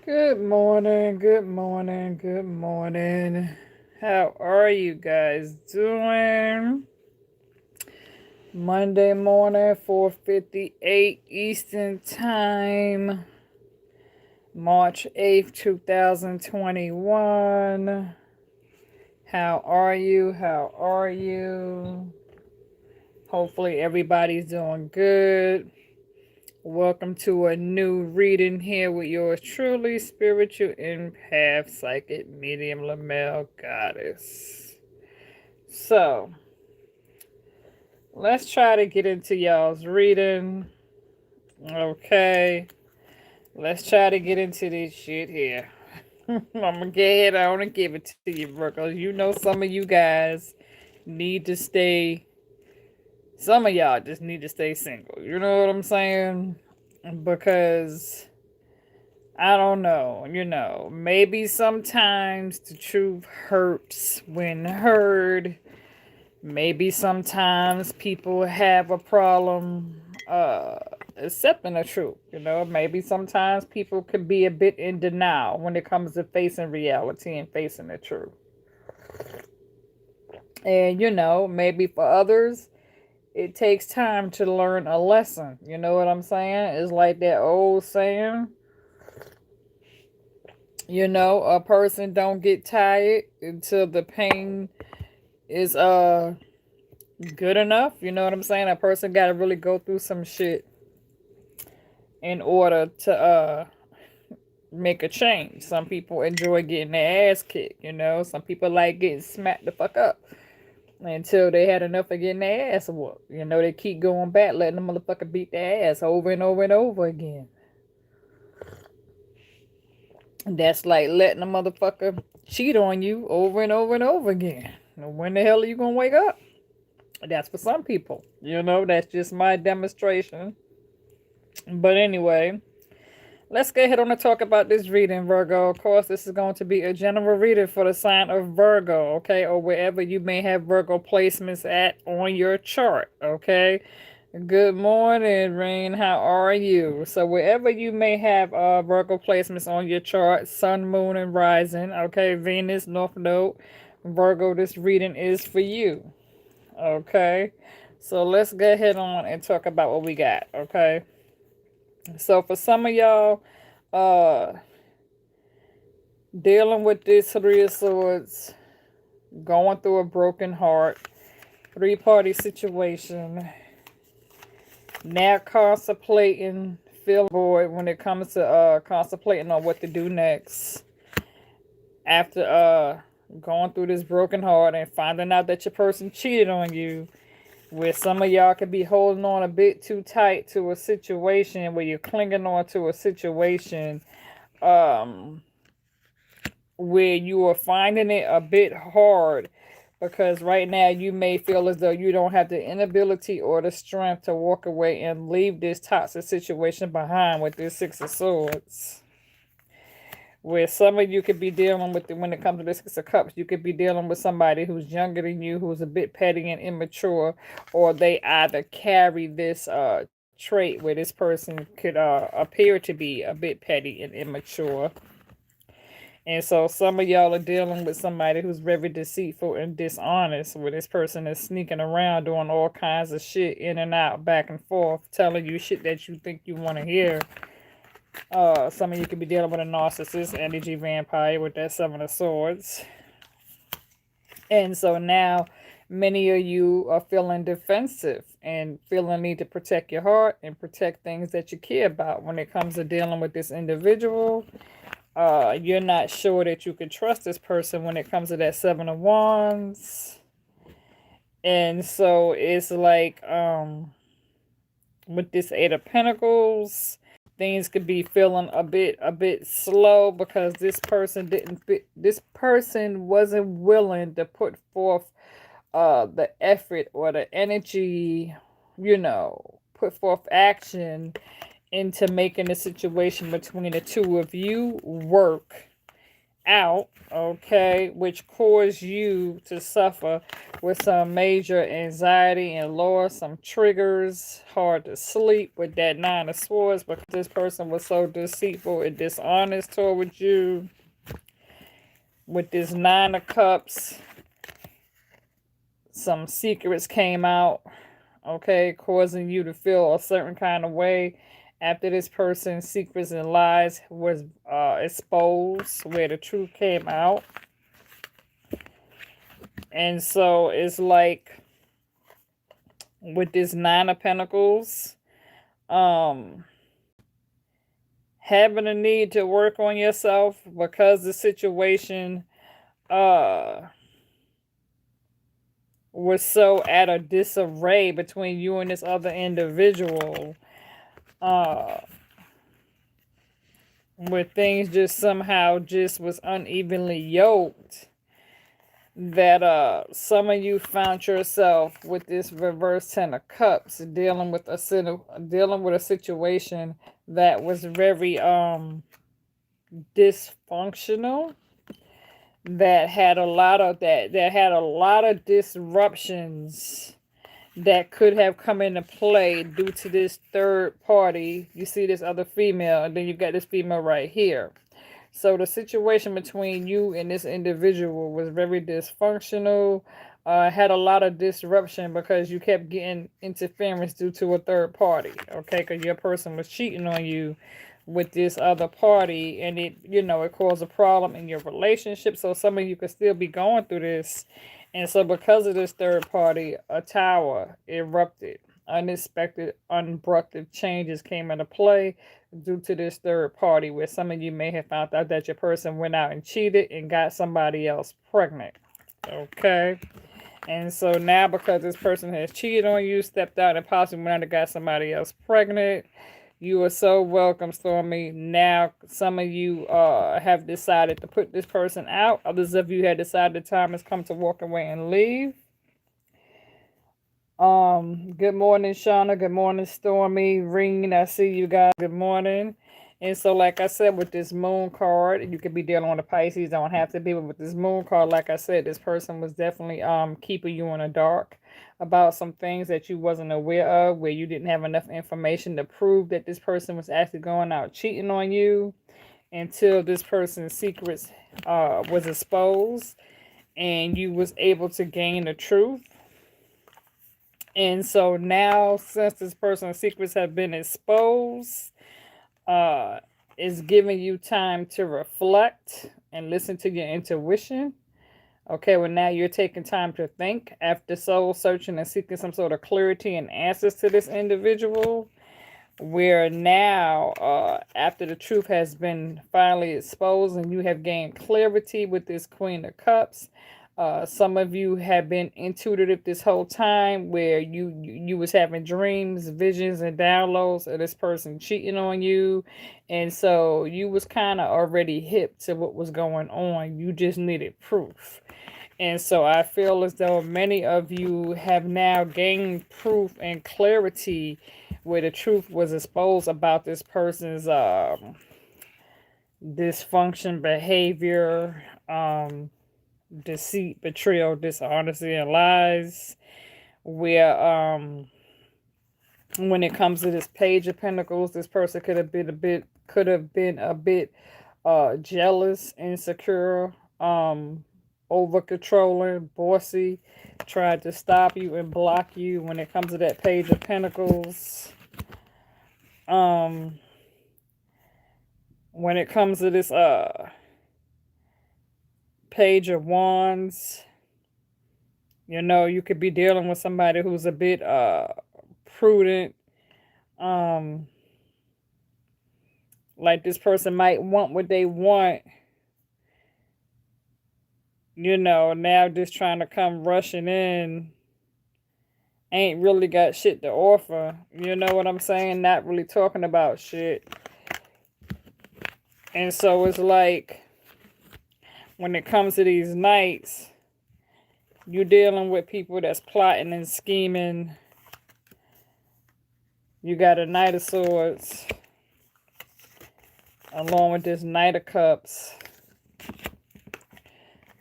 Good morning, good morning, good morning. How are you guys doing? Monday morning, 4:58 Eastern Time, March 8th, 2021. How are you? How are you? Hopefully everybody's doing good. Welcome to a new reading here with yours truly, spiritual empath, psychic medium, Lamel Goddess. So, let's try to get into y'all's reading. Okay, let's try to get into this shit here. I'm gonna get it on and give it to you, Virgo. You know, some of you guys need to stay, some of y'all just need to stay single. You know what I'm saying? Because I don't know, maybe sometimes the truth hurts when heard. Maybe sometimes people have a problem accepting the truth, Maybe sometimes people can be a bit in denial when it comes to facing reality and facing the truth. And, maybe for others, it takes time to learn a lesson. You know what I'm saying? It's like that old saying, a person don't get tired until the pain is good enough. You know what I'm saying? A person got to really go through some shit in order to make a change. Some people enjoy getting their ass kicked. Some people like getting smacked the fuck up until they had enough of getting their ass whooped. They keep going back, letting the motherfucker beat their ass over and over and over again. That's like letting a motherfucker cheat on you over and over and over again. When the hell are you gonna wake up? That's for some people. That's just my demonstration. But anyway, let's go ahead on and talk about this reading, Virgo. Of course, this is going to be a general reading for the sign of Virgo, okay? Or wherever you may have Virgo placements at on your chart, okay? Good morning, Rain. How are you? So wherever you may have Virgo placements on your chart, Sun, Moon, and Rising, okay? Venus, North Node, Virgo, this reading is for you, okay? So let's go ahead on and talk about what we got, okay? So for some of y'all, uh, dealing with this Three of Swords, going through a broken heart, three-party situation, now contemplating, feeling void when it comes to contemplating on what to do next after going through this broken heart and finding out that your person cheated on you, where some of y'all could be holding on a bit too tight to a situation, where you're clinging on to a situation where you are finding it a bit hard, because right now you may feel as though you don't have the inability or the strength to walk away and leave this toxic situation behind with this Six of Swords. Where some of you could be dealing with, when it comes to the Six of Cups, you could be dealing with somebody who's younger than you, who's a bit petty and immature, or they either carry this trait where this person could appear to be a bit petty and immature. And so some of y'all are dealing with somebody who's very deceitful and dishonest, where this person is sneaking around doing all kinds of shit in and out, back and forth, telling you shit that you think you want to hear. Some of you could be dealing with a narcissist, energy vampire with that Seven of Swords. And so now many of you are feeling defensive and feeling need to protect your heart and protect things that you care about when it comes to dealing with this individual. You're not sure that you can trust this person when it comes to that Seven of Wands. And so it's like with this Eight of Pentacles, things could be feeling a bit slow, because this person wasn't willing to put forth the effort or the energy, put forth action into making the situation between the two of you work out, okay, which caused you to suffer with some major anxiety and loss, some triggers, hard to sleep with that Nine of Swords, because this person was so deceitful and dishonest towards you. With this Nine of Cups, some secrets came out, okay, causing you to feel a certain kind of way after this person's secrets and lies was exposed, where the truth came out. And so it's like with this Nine of Pentacles, having a need to work on yourself because the situation was so at a disarray between you and this other individual, where things just somehow just was unevenly yoked, that some of you found yourself with this reverse Ten of Cups dealing with a situation that was very dysfunctional, that had a lot of disruptions that could have come into play due to this third party. You see this other female, and then you got this female right here. So the situation between you and this individual was very dysfunctional, had a lot of disruption because you kept getting interference due to a third party, okay? Because your person was cheating on you with this other party, and it caused a problem in your relationship. So some of you could still be going through this. And so because of this third party, a tower erupted. Unexpected, unproductive changes came into play due to this third party, where some of you may have found out that your person went out and cheated and got somebody else pregnant. Okay? And so now, because this person has cheated on you, stepped out, and possibly went out and got somebody else pregnant, you are so welcome, Stormy. Now, some of you have decided to put this person out. Others of you had decided the time has come to walk away and leave. Good morning, Shauna. Good morning, Stormy. Ring, I see you guys. Good morning. And so, like I said, with this moon card, you could be dealing with a Pisces, don't have to be, but with this moon card, like I said, this person was definitely keeping you in the dark about some things that you wasn't aware of, where you didn't have enough information to prove that this person was actually going out cheating on you, until this person's secrets was exposed and you was able to gain the truth. And so now, since this person's secrets have been exposed, it's giving you time to reflect and listen to your intuition. Okay, well, now you're taking time to think after soul searching and seeking some sort of clarity and answers to this individual. Where now, after the truth has been finally exposed and you have gained clarity with this Queen of Cups, some of you have been intuitive this whole time, where you was having dreams, visions, and downloads of this person cheating on you. And so you was kind of already hip to what was going on. You just needed proof. And so I feel as though many of you have now gained proof and clarity where the truth was exposed about this person's dysfunction, behavior, deceit, betrayal, dishonesty, and lies. Where when it comes to this Page of Pentacles, this person could have been a bit jealous, insecure, over controlling, bossy, tried to stop you and block you when it comes to that Page of Pentacles. When it comes to this Page of Wands, you could be dealing with somebody who's a bit prudent. Like this person might want what they want, now just trying to come rushing in, ain't really got shit to offer. You know what I'm saying? Not really talking about shit. And so it's like, when it comes to these nights, you're dealing with people that's plotting and scheming. You got a Knight of Swords, along with this Knight of Cups.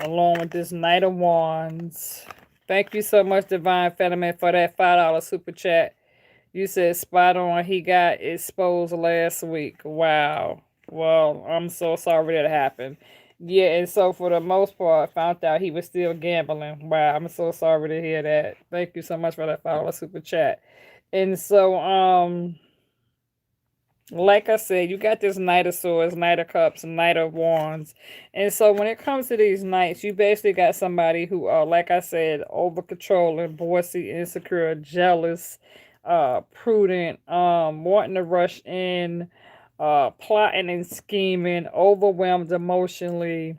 along with this Knight of Wands. Thank you so much, Divine Feminine, for that $5 super chat. You said spot on. He got exposed last week. Wow. Well, I'm so sorry that happened. Yeah, and so for the most part, I found out he was still gambling. Wow, I'm so sorry to hear that. Thank you so much for that $5 super chat. And so, like I said, you got this Knight of Swords, Knight of Cups, Knight of Wands. And so when it comes to these knights, you basically got somebody who are, like I said, over controlling, bossy, insecure, jealous, prudent, wanting to rush in, plotting and scheming, overwhelmed emotionally,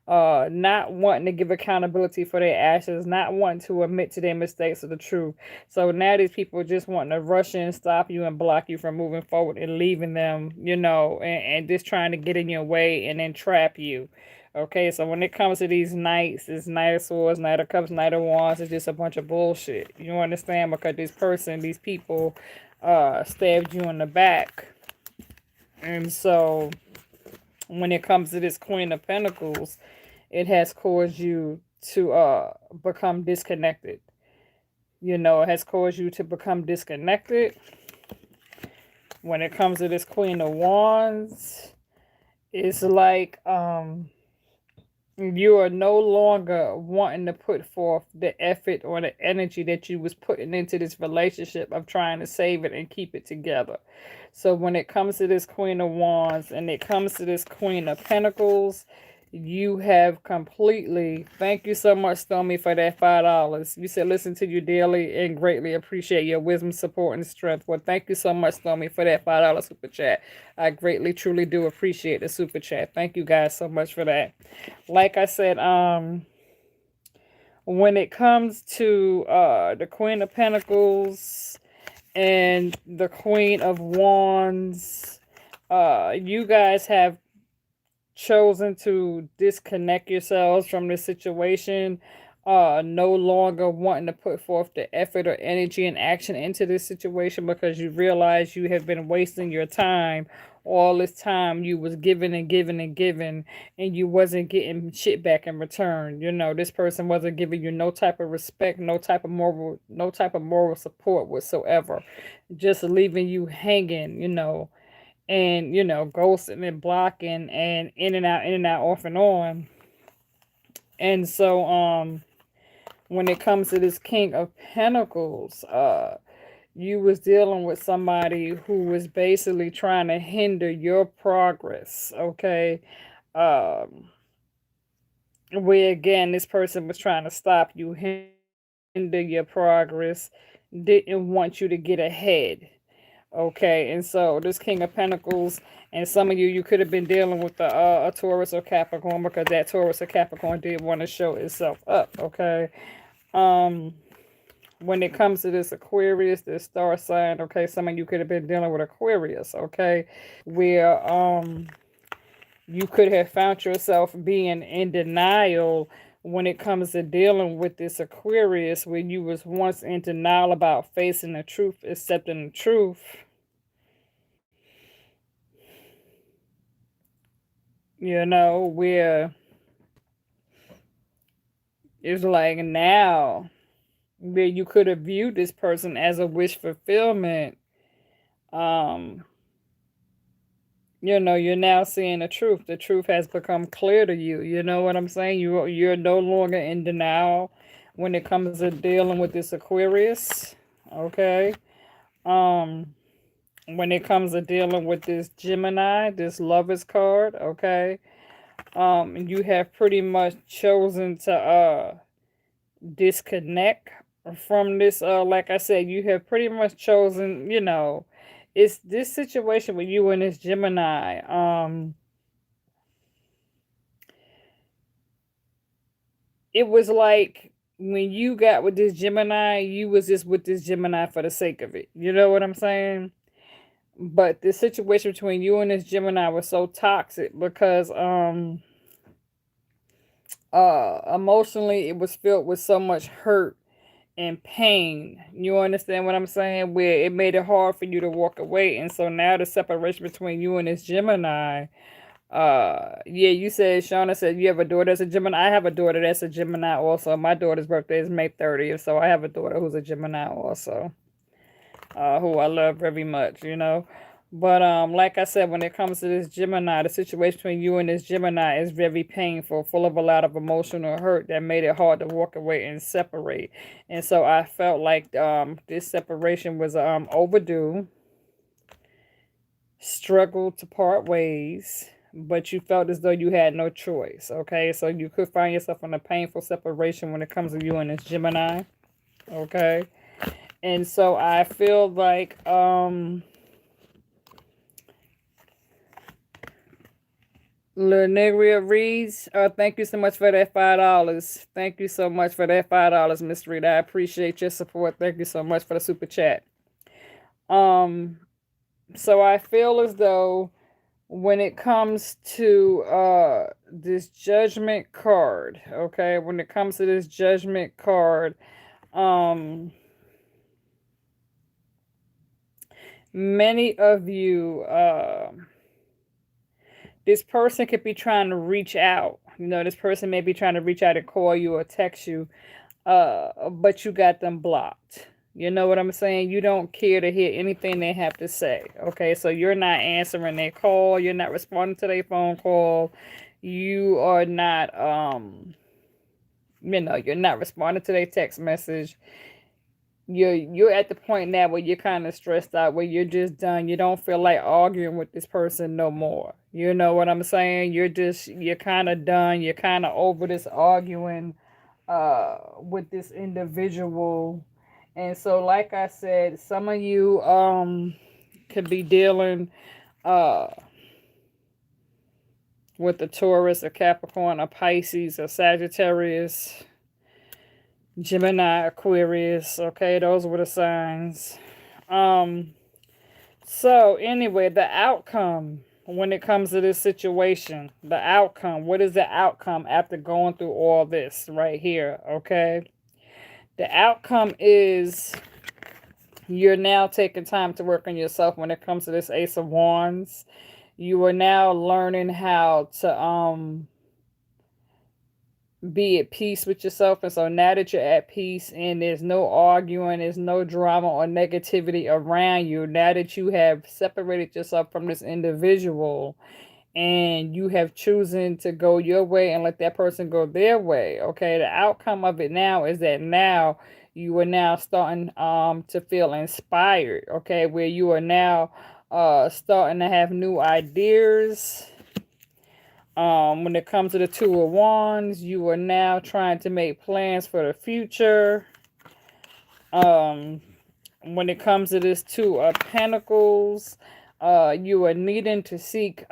not wanting to give accountability for their actions, not wanting to admit to their mistakes or the truth. So now these people just wanting to rush in, stop you, and block you from moving forward and leaving them, and just trying to get in your way and then trap you. Okay, so when it comes to these knights, this Knight of Swords, Knight of Cups, Knight of Wands, it's just a bunch of bullshit. You understand? Because these people, stabbed you in the back. And so when it comes to this Queen of Pentacles, it has caused you to become disconnected. It has caused you to become disconnected. When it comes to this Queen of Wands, it's like you are no longer wanting to put forth the effort or the energy that you was putting into this relationship of trying to save it and keep it together. So when it comes to this Queen of Wands and it comes to this Queen of Pentacles, you have completely, thank you so much, Stormy, for that $5. You said listen to you daily and greatly appreciate your wisdom, support, and strength. Well, thank you so much, Stormy, for that $5 super chat. I greatly, truly do appreciate the super chat. Thank you guys so much for that. Like I said, when it comes to the Queen of Pentacles and the Queen of Wands, you guys have chosen to disconnect yourselves from this situation, no longer wanting to put forth the effort or energy and action into this situation because you realize you have been wasting your time. All this time you was giving and giving and giving, and you wasn't getting shit back in return. This person wasn't giving you no type of respect, no type of moral support whatsoever, just leaving you hanging, and ghosting and blocking and in and out, off and on. And so when it comes to this King of Pentacles, you was dealing with somebody who was basically trying to hinder your progress. Okay. Where again this person was trying to stop you, hinder your progress, didn't want you to get ahead. Okay, and so this King of Pentacles, and some of you could have been dealing with a Taurus or Capricorn, because that Taurus or Capricorn did want to show itself up. Okay, when it comes to this Aquarius, this star sign, okay, some of you could have been dealing with Aquarius. Okay, where you could have found yourself being in denial when it comes to dealing with this Aquarius, where you was once in denial about facing the truth, accepting the truth. Where it's like now, where you could have viewed this person as a wish fulfillment, um, you're now seeing the truth. The truth has become clear to you. You know what I'm saying? You're no longer in denial when it comes to dealing with this Aquarius. Okay. Um, when it comes to dealing with this Gemini, this Lovers card, okay. You have pretty much chosen to disconnect from this. Like I said, you have pretty much chosen, it's this situation with you and this Gemini. It was like when you got with this Gemini, you was just with this Gemini for the sake of it. You know what I'm saying? But the situation between you and this Gemini was so toxic because emotionally it was filled with so much hurt and pain. You understand what I'm saying? Where it made it hard for you to walk away. And so now the separation between you and this Gemini, Yeah, you said, Shauna said you have a daughter that's a Gemini. I have a daughter that's a Gemini also. My daughter's birthday is May 30th, so I have a daughter who's a Gemini also, who I love very much. But like I said, when it comes to this Gemini, the situation between you and this Gemini is very painful, full of a lot of emotional hurt that made it hard to walk away and separate. And so I felt like this separation was overdue, struggled to part ways, but you felt as though you had no choice. Okay, so you could find yourself in a painful separation when it comes to you and this Gemini. Okay, and so I feel like Lenegria reads, thank you so much for that $5. Thank you so much for that $5, Miss Rita. I appreciate your support. Thank you so much for the super chat. So I feel as though when it comes to this judgment card, okay, when it comes to this judgment card, many of you, this person could be trying to reach out. This person may be trying to reach out and call you or text you, but you got them blocked. You know what I'm saying? You don't care to hear anything they have to say. Okay, so you're not answering their call. You're not responding to their phone call. You are not, you're not responding to their text message. You're at the point now where you're kind of stressed out, where you're just done. You don't feel like arguing with this person no more. You know what I'm saying? You're kind of done. You're kind of over this arguing with this individual. And so, like I said, some of you could be dealing with a Taurus, a Capricorn, a Pisces, a Sagittarius, Gemini, Aquarius. Okay, those were the signs. So anyway, the outcome when it comes to this situation, the outcome, what is the outcome after going through all this right here? Okay, the outcome is you're now taking time to work on yourself when it comes to this Ace of Wands. You are now learning how to be at peace with yourself. And so now that you're at peace and there's no arguing, there's no drama or negativity around you, now that you have separated yourself from this individual and you have chosen to go your way and let that person go their way, okay, the outcome of it now is that now you are now starting to feel inspired, okay, where you are now starting to have new ideas. When it comes to the Two of Wands, you are now trying to make plans for the future. When it comes to this Two of Pentacles, you are needing to seek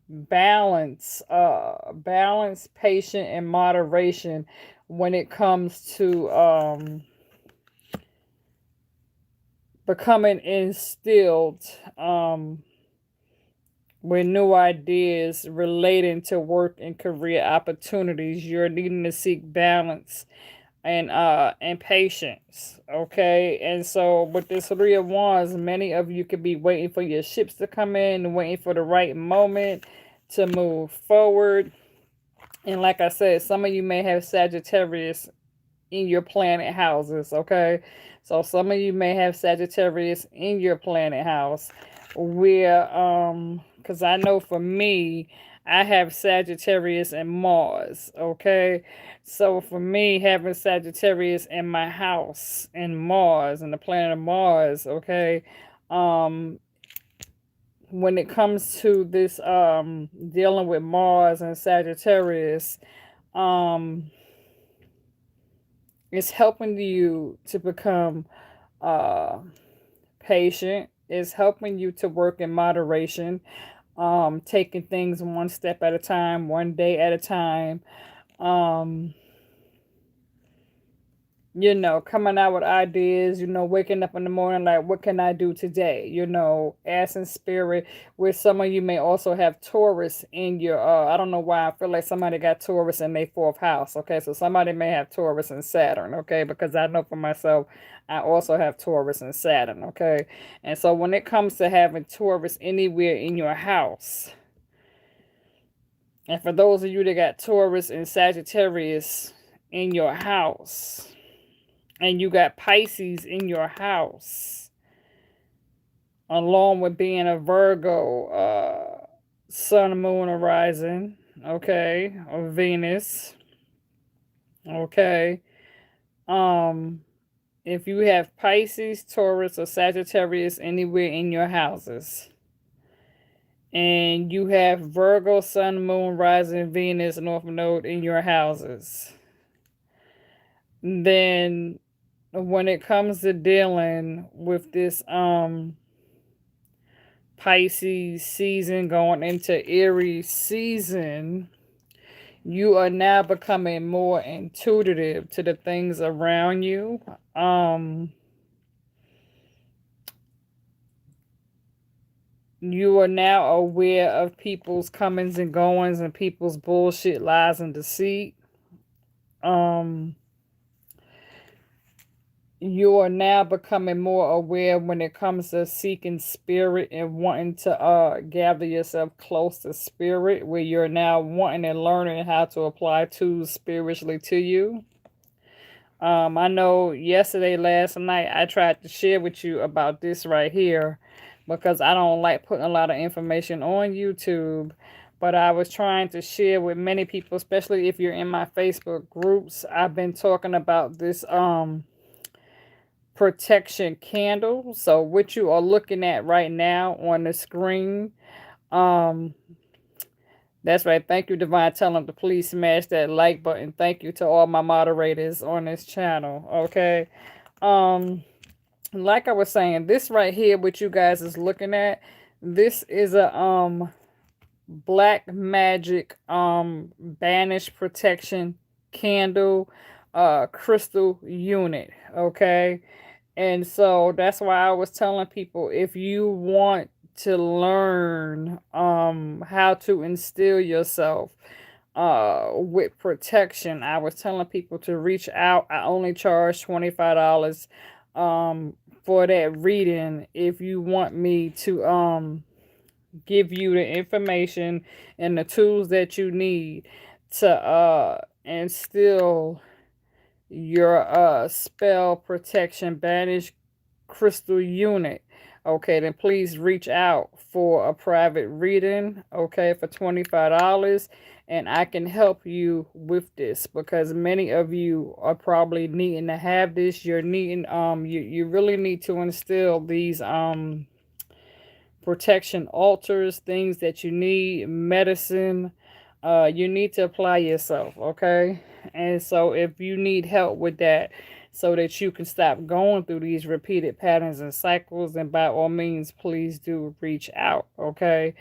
balance, patience, and moderation when it comes to becoming instilled with new ideas relating to work and career opportunities. You're needing to seek balance and patience. Okay, and so with this Three of Wands, many of you could be waiting for your ships to come in, waiting for the right moment to move forward. And like I said, some of you may have Sagittarius in your planet houses. Okay, so some of you may have Sagittarius in your planet house, where because I know for me, I have Sagittarius and Mars. Okay, so for me, having Sagittarius in my house and Mars and the planet of Mars, okay, when it comes to this dealing with Mars and Sagittarius, it's helping you to become patient. It's helping you to work in moderation, taking things one step at a time, one day at a time. Coming out with ideas, waking up in the morning like, what can I do today? Asking spirit, where some of you may also have Taurus in your, I don't know why I feel like somebody got Taurus in their fourth house. Okay, so somebody may have Taurus and Saturn, okay, because I know for myself, I also have Taurus and Saturn, okay? And so when it comes to having Taurus anywhere in your house, And for those of you that got Taurus and Sagittarius in your house, and you got Pisces in your house, along with being a Virgo, sun, moon, or rising, okay, or Venus, okay. If you have Pisces, Taurus, or Sagittarius anywhere in your houses, and you have Virgo, sun, moon, rising, Venus, North Node in your houses, then when it comes to dealing with this Pisces season going into Aries season, you are now becoming more intuitive to the things around you. You are now aware of people's comings and goings and people's bullshit, lies, and deceit. You are now becoming more aware when it comes to seeking spirit and wanting to gather yourself close to spirit, where you're now wanting and learning how to apply tools spiritually to you. I know yesterday, last night, I tried to share with you about this right here because I don't like putting a lot of information on YouTube. But I was trying to share with many people, especially if you're in my Facebook groups. I've been talking about this protection candle. So what you are looking at right now on the screen, um, that's right. Thank you, Divine. Tell them to please smash that like button. Thank you to all my moderators on this channel. Okay. Um, like I was saying, this right here, what you guys is looking at, this is a black magic banish protection candle crystal unit. Okay. And so that's why I was telling people, if you want to learn how to instill yourself with protection, I was telling people to reach out. I only charge $25 for that reading if you want me to give you the information and the tools that you need to instill your spell protection banish crystal unit. Okay, then please reach out for a private reading, okay, for $25, and I can help you with this because many of you are probably needing to have this. You're needing you really need to instill these protection altars, things that you need, medicine. You need to apply yourself, okay? And so if you need help with that so that you can stop going through these repeated patterns and cycles, then by all means, please do reach out, okay?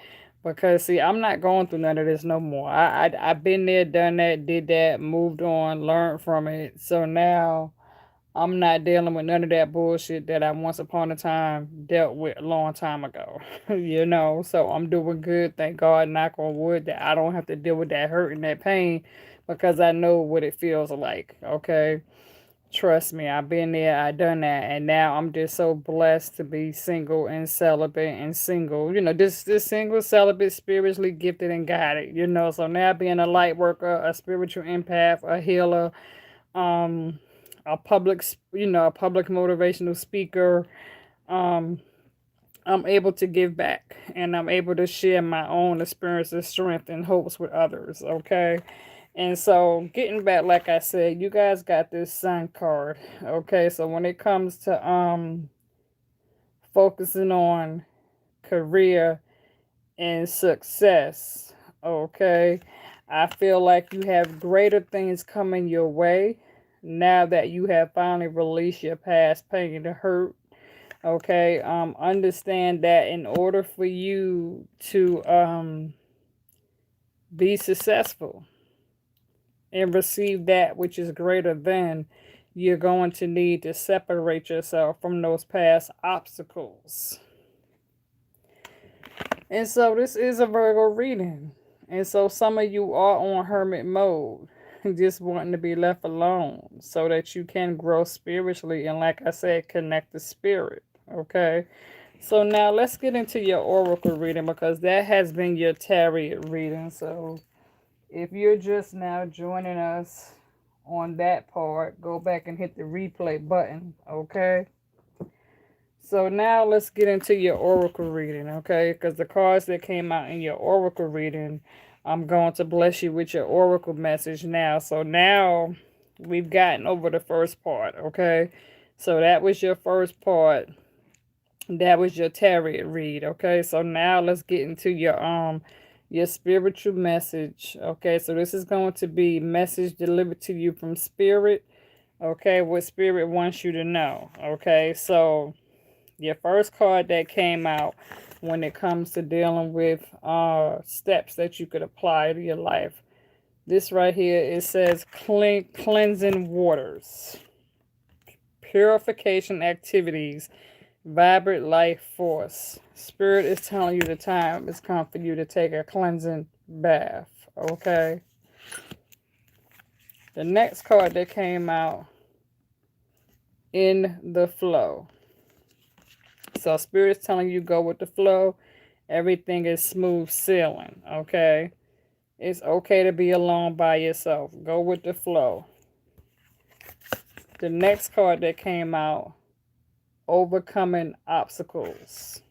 Because see, I'm not going through none of this no more. I've been there, done that, did that, moved on, learned from it. So now I'm not dealing with none of that bullshit that I once upon a time dealt with a long time ago. You know, so I'm doing good. Thank God, knock on wood, that I don't have to deal with that hurt and that pain because I know what it feels like. Okay. Trust me, I've been there, I done that, and now I'm just so blessed to be single and celibate and single. You know, this single, celibate, spiritually gifted and guided. You know, so now being a light worker, a spiritual empath, a healer, um a public, a public motivational speaker, um I'm able to give back and I'm able to share my own experiences, strength, and hopes with others. Okay. And so getting back, like I said, you guys got this sun card. Okay, so when it comes to focusing on career and success, okay, I feel like you have greater things coming your way now that you have finally released your past pain and hurt. Okay, understand that in order for you to be successful and receive that which is greater than, you're going to need to separate yourself from those past obstacles. And so this is a Virgo reading. And so some of you are on hermit mode, just wanting to be left alone so that you can grow spiritually and, like I said, connect the spirit. Okay. So now let's get into your oracle reading because that has been your tarot reading. So If you're just now joining us on that part, go back and hit the replay button, okay? So now let's get into your oracle reading, okay? Because the cards that came out in your oracle reading, I'm going to bless you with your oracle message now. So now we've gotten over the first part, okay? So that was your first part. That was your tarot read, okay? So now let's get into your spiritual message, okay? So this is going to be message delivered to you from spirit, okay? What spirit wants you to know, okay? So your first card that came out when it comes to dealing with steps that you could apply to your life. This right here, it says cleansing waters, purification activities, vibrant life force. Spirit is telling you the time has come for you to take a cleansing bath, okay? The next card that came out, in the flow. So Spirit is telling you go with the flow. Everything is smooth sailing, okay? It's okay to be alone by yourself. Go with the flow. The next card that came out, overcoming obstacles.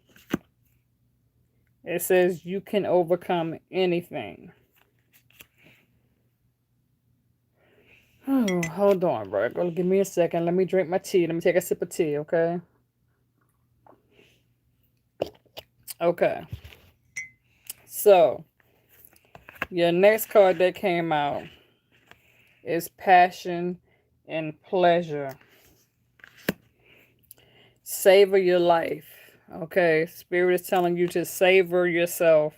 It says you can overcome anything. Oh, hold on, bro. Give me a second. Let me drink my tea. Let me take a sip of tea, okay? Okay. So, your next card that came out is passion and pleasure. Savor your life. Okay, Spirit is telling you to savor yourself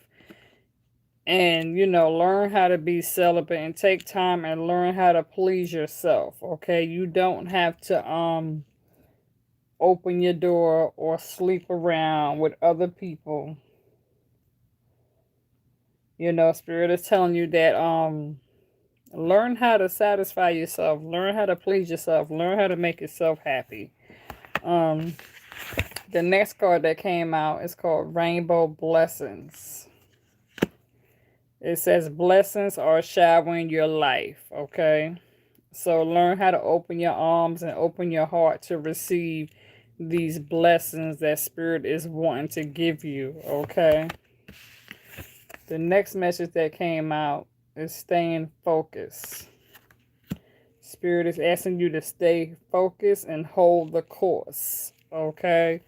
and, learn how to be celibate and take time and learn how to please yourself. Okay, you don't have to open your door or sleep around with other people. Spirit is telling you that learn how to satisfy yourself, learn how to please yourself, learn how to make yourself happy. The next card that came out is called Rainbow Blessings. It says blessings are showering your life, okay? So learn how to open your arms and open your heart to receive these blessings that Spirit is wanting to give you, okay? The next message that came out is staying focused. Spirit is asking you to stay focused and hold the course, okay?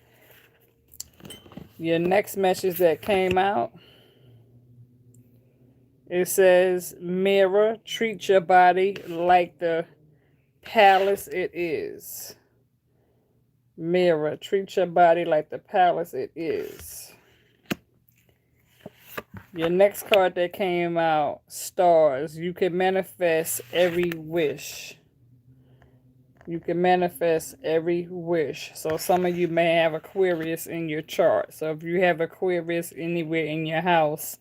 Your next message that came out, it says, mirror, treat your body like the palace it is. Mirror, treat your body like the palace it is. Your next card that came out, stars. You can manifest every wish. You can manifest every wish. So some of you may have Aquarius in your chart. So if you have Aquarius anywhere in your house,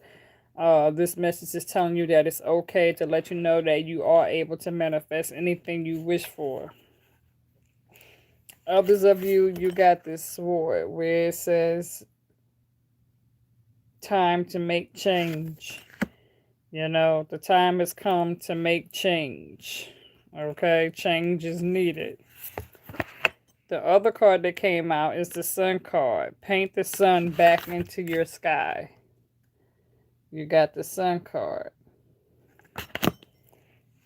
this message is telling you that it's okay to let you know that you are able to manifest anything you wish for. Others of you, you got this sword where it says time to make change. The time has come to make change. Okay, change is needed. The other card that came out is the sun card. Paint the sun back into your sky. You got the sun card.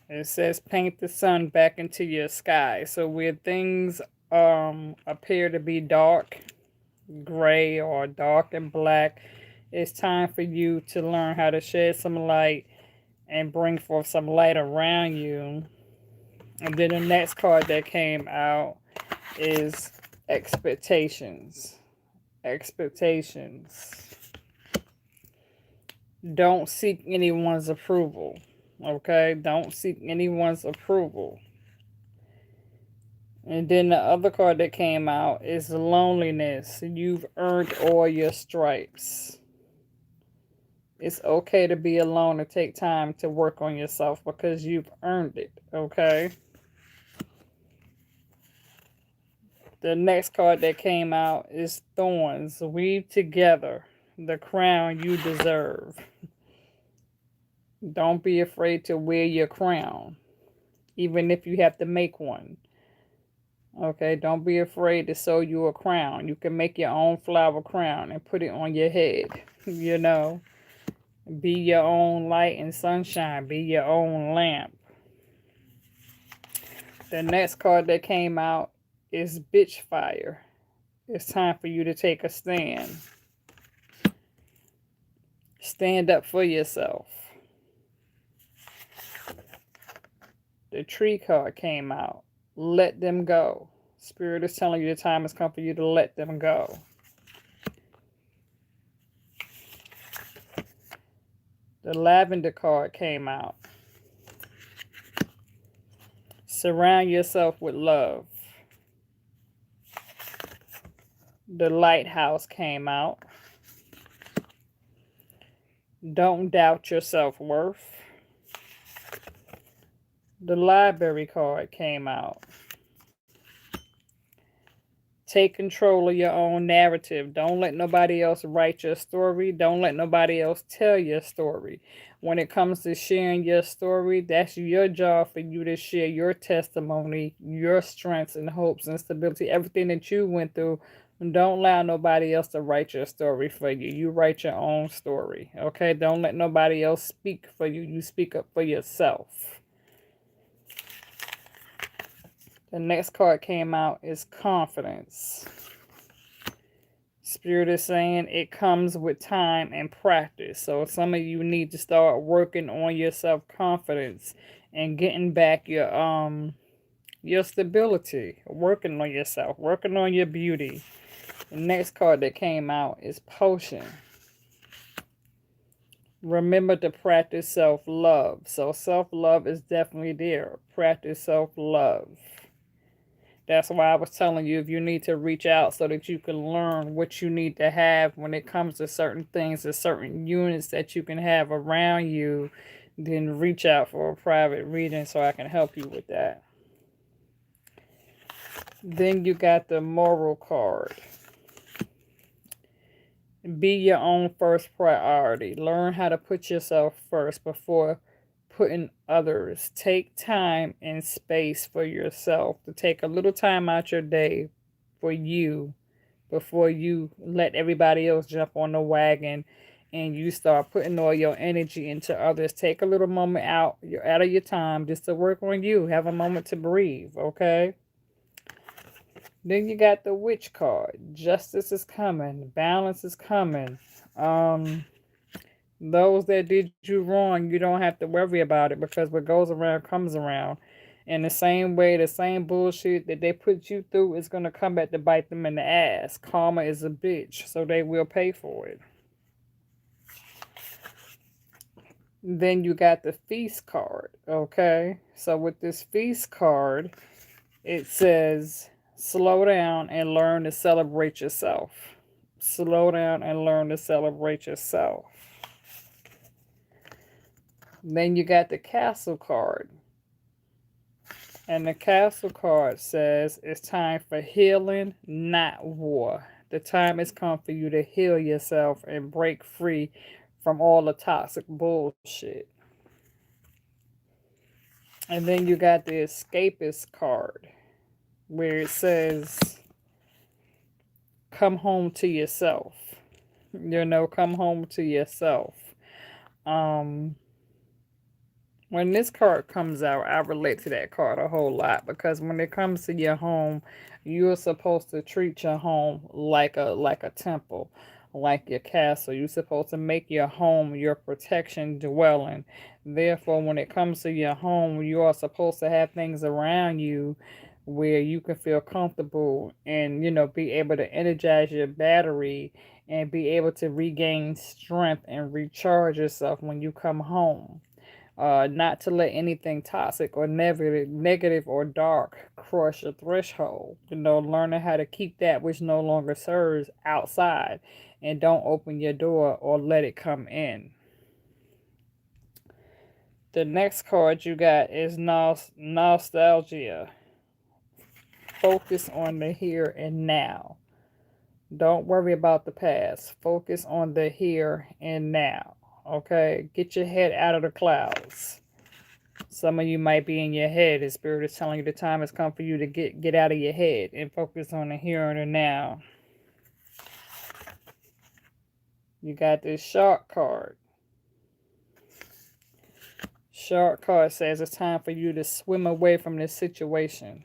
It says paint the sun back into your sky. So where things appear to be dark, gray, or dark and black, it's time for you to learn how to shed some light and bring forth some light around you. And then the next card that came out is expectations. Expectations. Don't seek anyone's approval. Okay? Don't seek anyone's approval. And then the other card that came out is loneliness. You've earned all your stripes. It's okay to be alone and take time to work on yourself because you've earned it. Okay? The next card that came out is thorns. Weave together the crown you deserve. Don't be afraid to wear your crown, even if you have to make one. Okay, don't be afraid to sew you a crown. You can make your own flower crown and put it on your head. You know, be your own light and sunshine. Be your own lamp. The next card that came out is Bitch Fire. It's time for you to take a stand. Stand up for yourself. The Tree card came out. Let them go. Spirit is telling you the time has come for you to let them go. The Lavender card came out. Surround yourself with love. The Lighthouse came out. Don't doubt your self-worth. The Library card came out. Take control of your own narrative. Don't let nobody else write your story. Don't let nobody else tell your story. When it comes to sharing your story, that's your job for you to share your testimony, your strengths and hopes and stability, everything that you went through. Don't allow nobody else to write your story for you. You write your own story, okay? Don't let nobody else speak for you. You speak up for yourself. The next card came out is Confidence. Spirit is saying it comes with time and practice. So some of you need to start working on your self-confidence and getting back your stability, working on yourself, working on your beauty. The next card that came out is Potion. Remember to practice self-love. So self-love is definitely there. Practice self-love. That's why I was telling you, if you need to reach out so that you can learn what you need to have when it comes to certain things, or certain units that you can have around you, then reach out for a private reading so I can help you with that. Then you got the Moral card. Be your own first priority. Learn how to put yourself first before putting others. Take time and space for yourself. To take a little time out your day for you before you let everybody else jump on the wagon and you start putting all your energy into others. Take a little moment out of your time just to work on you. Have a moment to breathe, okay? Then you got the Witch card. Justice is coming. Balance is coming. Those that did you wrong, you don't have to worry about it, because what goes around comes around. In the same way, the same bullshit that they put you through is going to come back to bite them in the ass. Karma is a bitch, so they will pay for it. Then you got the Feast card, okay? So with this Feast card, it says, slow down and learn to celebrate yourself. Slow down and learn to celebrate yourself. Then you got the Castle card. And the Castle card says it's time for healing, not war. The time has come for you to heal yourself and break free from all the toxic bullshit. And then you got the Escapist card, where it says, come home to yourself. You know, come home to yourself. When this card comes out, I relate to that card a whole lot, because when it comes to your home, you're supposed to treat your home like a temple, like your castle. You're supposed to make your home your protection dwelling. Therefore, when it comes to your home, you are supposed to have things around you where you can feel comfortable and, you know, be able to energize your battery and be able to regain strength and recharge yourself when you come home. Not to let anything toxic or negative or dark crush your threshold. You know, learning how to keep that which no longer serves outside, and don't open your door or let it come in. The next card you got is Nostalgia. Focus on the here and now. Don't worry about the past. Focus on the here and now. Okay, get your head out of the clouds. Some of you might be in your head. The Spirit is telling you the time has come for you to get out of your head and focus on the here and the now. You got this shark card. Shark card says it's time for you to swim away from this situation.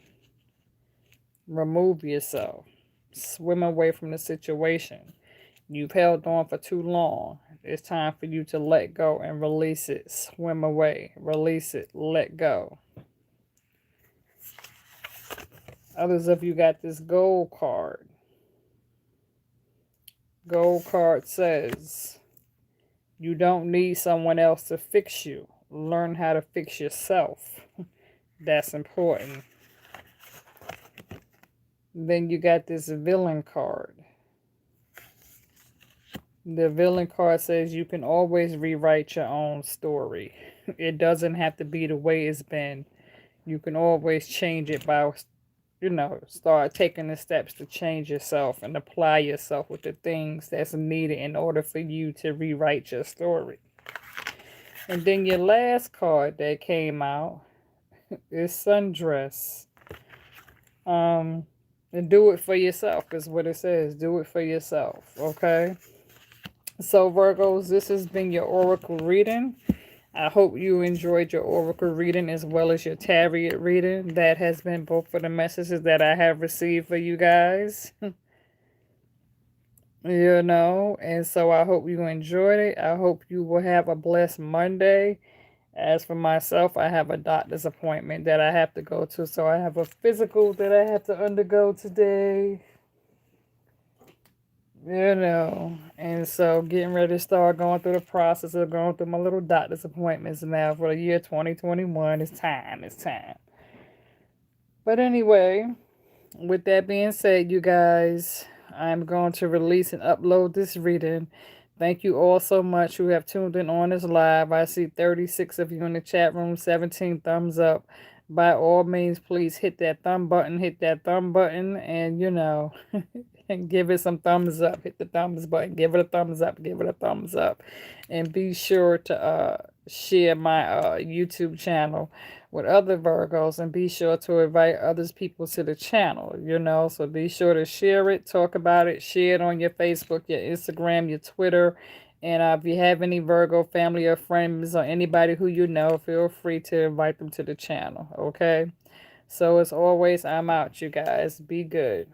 Remove yourself. Swim away from the situation. You've held on for too long. It's time for you to let go and release it. Swim away. Release it. Let go. Others of you got this gold card. Gold card says you don't need someone else to fix you. Learn how to fix yourself. That's important. Then you got this villain card. The villain card says you can always rewrite your own story. It doesn't have to be the way it's been. You can always change it by, start taking the steps to change yourself and apply yourself with the things that's needed in order for you to rewrite your story. And then your last card that came out is Sundress. And do it for yourself is what it says. Do it for yourself, okay? So, Virgos, this has been your oracle reading. I hope you enjoyed your oracle reading as well as your tarot reading. That has been both of the messages that I have received for you guys. And so I hope you enjoyed it. I hope you will have a blessed Monday. As for myself, I have a doctor's appointment that I have to go to. So I have a physical that I have to undergo today. And so getting ready to start going through the process of going through my little doctor's appointments now for the year 2021. It's time. But anyway, with that being said, you guys, I'm going to release and upload this reading. Thank you all so much who have tuned in on this live. I see 36 of you in the chat room, 17 thumbs up. By all means, please hit that thumb button, and and give it some thumbs up. Hit the thumbs button, give it a thumbs up, and be sure to share my YouTube channel with other Virgos, and be sure to invite others people to the channel, so be sure to share it, talk about it, share it on your Facebook, your Instagram, your Twitter. And if you have any Virgo family or friends or anybody who feel free to invite them to the channel, okay? So as always, I'm out, you guys. Be good.